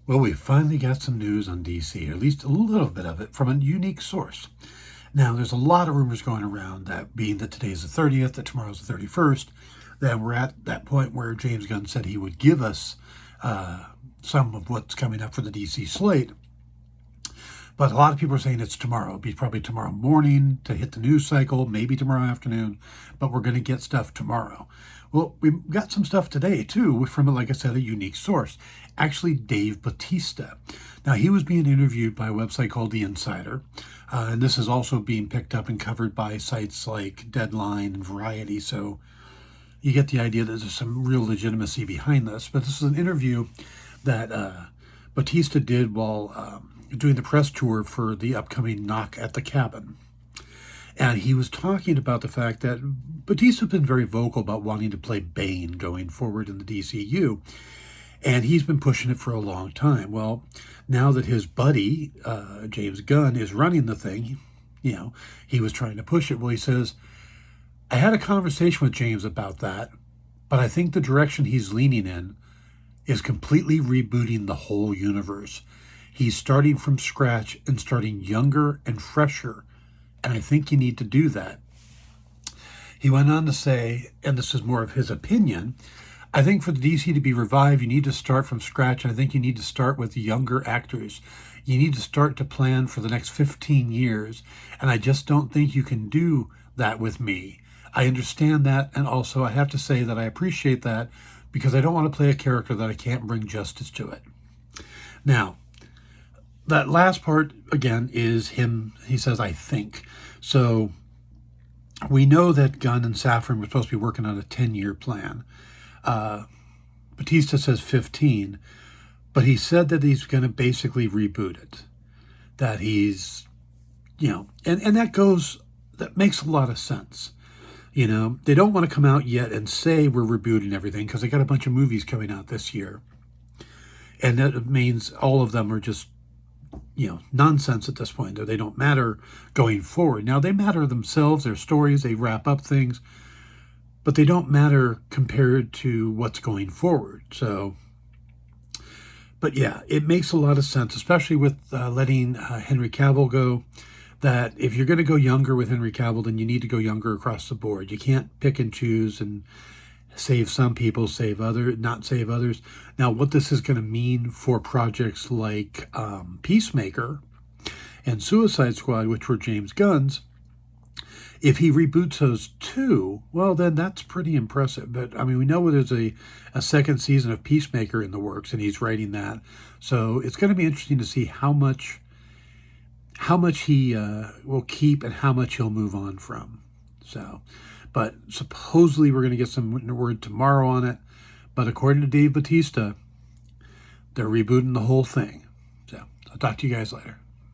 Well, we finally got some news on DC, or at least a little bit of it, from a unique source. Now, there's a lot of rumors going around that being that today's the 30th, that tomorrow's the 31st, that we're at that point where James Gunn said he would give us some of what's coming up for the DC slate. But a lot of people are saying it's tomorrow. It'll be probably tomorrow morning to hit the news cycle, maybe tomorrow afternoon, but we're going to get stuff tomorrow. Well, we got some stuff today, too, from, like I said, a unique source. Actually, Dave Bautista. Now, he was being interviewed by a website called The Insider, and this is also being picked up and covered by sites like Deadline and Variety, so you get the idea that there's some real legitimacy behind this. But this is an interview that Bautista did while doing the press tour for the upcoming Knock at the Cabin. And he was talking about the fact that Bautista has been very vocal about wanting to play Bane going forward in the DCU. And he's been pushing it for a long time. Well, now that his buddy, James Gunn, is running the thing, he was trying to push it. Well, he says, I had a conversation with James about that, but I think the direction he's leaning in is completely rebooting the whole universe. He's starting from scratch and starting younger and fresher. And I think you need to do that. He went on to say, and this is more of his opinion, I think for the DC to be revived, you need to start from scratch. I think you need to start with younger actors. You need to start to plan for the next 15 years. And I just don't think you can do that with me. I understand that. And also I have to say that I appreciate that because I don't want to play a character that I can't bring justice to it. Now, that last part, again, is him. He says, I think. So we know that Gunn and Safran were supposed to be working on a 10-year plan. Bautista says 15, but he said that he's going to basically reboot it. That he's, and that makes a lot of sense. They don't want to come out yet and say we're rebooting everything because they got a bunch of movies coming out this year. And that means all of them are just, nonsense at this point. They don't matter going forward. Now, they matter themselves, their stories, they wrap up things, but they don't matter compared to what's going forward. So, but yeah, it makes a lot of sense, especially with letting Henry Cavill go, that if you're going to go younger with Henry Cavill, then you need to go younger across the board. You can't pick and choose and save some people, not save others. Now, what this is going to mean for projects like Peacemaker and Suicide Squad, which were James Gunn's, if he reboots those two, well, then that's pretty impressive. But, we know there's a second season of Peacemaker in the works, and he's writing that. So it's going to be interesting to see how much he will keep and how much he'll move on from. So, but supposedly we're going to get some word tomorrow on it. But according to Dave Bautista, they're rebooting the whole thing. So I'll talk to you guys later.